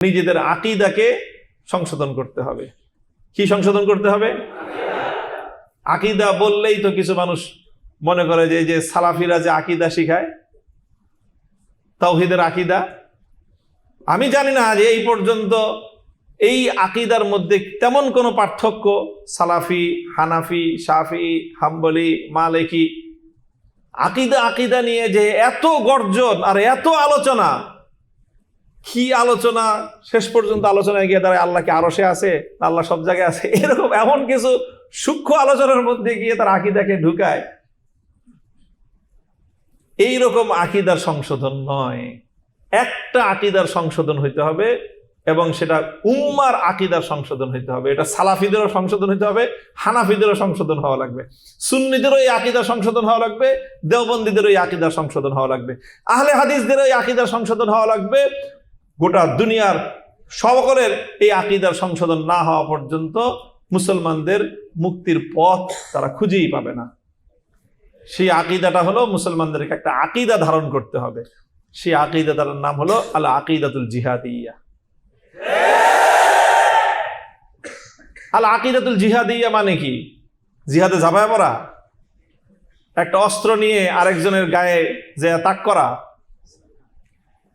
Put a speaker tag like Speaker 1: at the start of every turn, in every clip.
Speaker 1: নিজেদের আকীদাকে সংশোধন করতে হবে। কি সংশোধন করতে হবে? আকীদা বললেই তো কিছু মানুষ মনে করে যে সালাফিরা যে আকীদা শিখায়, তাওহীদের আকীদা, আমি জানি না যে এই পর্যন্ত এই আকীদার মধ্যে তেমন কোনো পার্থক্য সালাফি, হানাফি, শাফি, হাম্বলি, মালিকি আকীদা নিয়ে যে এত গর্জন আর এত আলোচনা, কি আলোচনা! শেষ পর্যন্ত আলোচনায় গিয়ে দাঁড়ায় আল্লাহ কি আরশে আছে, আল্লাহ সব জায়গায় আছে, এরকম এমন কিছু সূক্ষ্ম আলোচনার মধ্যে গিয়ে তার আকীদাকে ঢুকায়। এইরকম আকীদার সংশোধন নয়, একটা আকীদার সংশোধন হইতে হবে এবং সেটা উম্মার আকীদার সংশোধন হইতে হবে। এটা সালাফিদেরও সংশোধন হইতে হবে, হানাফিদেরও সংশোধন হওয়া লাগবে, সুন্নিদেরও এই আকীদার সংশোধন হওয়া লাগবে, দেওবন্দীদেরও এই আকীদার সংশোধন হওয়া লাগবে, আহলে হাদিসদেরও এই আকীদার সংশোধন হওয়া লাগবে। গোটা দুনিয়ার সকলের এই আকীদার সংশোধন না হওয়া পর্যন্ত মুসলমানদের মুক্তির পথ তারা খুঁজেই পাবে না। সেই আকীদাটা হলো মুসলমানদেরকে একটা আকীদা ধারণ করতে হবে। সেই আকীদাটার নাম হলো আল আকীদাতুল জিহাদিয়া। আল আকীদাতুল জিহাদিয়া মানে কি? জিহাদে ঝাঁপায় পড়া, একটা অস্ত্র নিয়ে আরেকজনের গায়ে যে তাক করা,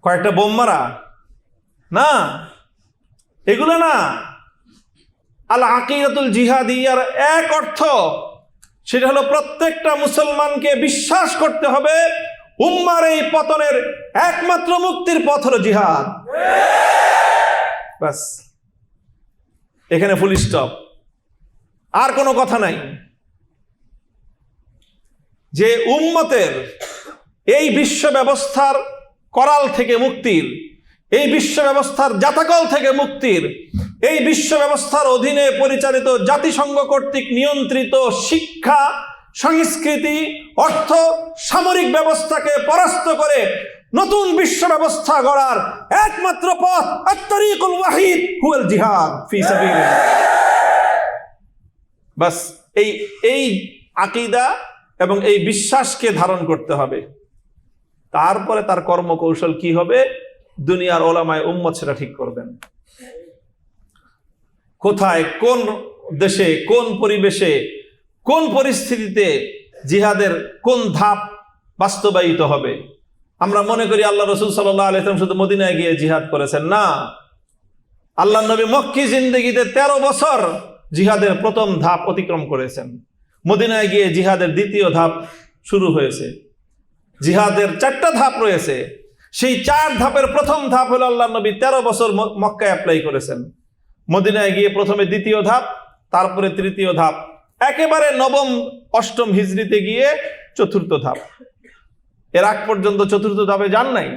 Speaker 1: কয়েকটা বোম মারা না, এগুলো না। আল আকীদাতুল জিহাদিয়ার এক অর্থ, সেটা হলো প্রত্যেকটা মুসলমানকে বিশ্বাস করতে হবে উম্মার এই পতনের একমাত্র মুক্তির পথ হলো জিহাদ। বাস, এখানে ফুল স্টপ, আর কোনো কথা নাই। যে উম্মতের এই বিশ্ব ব্যবস্থার করাল থেকে মুক্তির, এই বিশ্ব ব্যবস্থার জাতাকল থেকে মুক্তির, এই বিশ্ব ব্যবস্থার অধীনে পরিচালিত জাতিসংঘ কর্তৃক নিয়ন্ত্রিত শিক্ষা, সংস্কৃতি, অর্থ, সামরিক ব্যবস্থাকে পরাস্ত করে নতুন বিশ্ব ব্যবস্থা গড়ার একমাত্র পথ আত-তারিকুল ওয়াহিদ হুয়াল জিহাদ ফি সাবিলিল্লাহ। বাস, এই আকীদা এবং এই বিশ্বাসকে ধারণ করতে হবে। তারপরে তার কর্মকৌশল কি হবে, দুনিয়ার ওলামায়ে উম্মত সেটা ঠিক করবেন। কোথায়, কোন দেশে, কোন পরিবেশে, কোন পরিস্থিতিতে জিহাদের কোন ধাপ বাস্তবায়িত হবে। আমরা মনে করি আল্লাহ রাসূল সাল্লাল্লাহু আলাইহি ওয়াসাল্লাম শুধু মদিনায় গিয়ে জিহাদ করেছেন, না। আল্লাহ নবী মক্কি জিন্দেগিতে 13 বছর জিহাদের প্রথম ধাপ অতিক্রম করেছেন। মদিনায় গিয়ে জিহাদের দ্বিতীয় ধাপ শুরু হয়েছে। জিহাদের 4টা ধাপ রয়েছে। সেই 4 ধাপের প্রথম ধাপ হলো আল্লাহ নবী 13 বছর মক্কায় অ্যাপ্লাই করেছেন। মদিনায় গিয়ে প্রথমে দ্বিতীয় ধাপ, তারপরে তৃতীয় ধাপ, একেবারে নবম অষ্টম হিজরিতে গিয়ে চতুর্থ ধাপ। এর আগ পর্যন্ত চতুর্থ ধাপে যান নাই।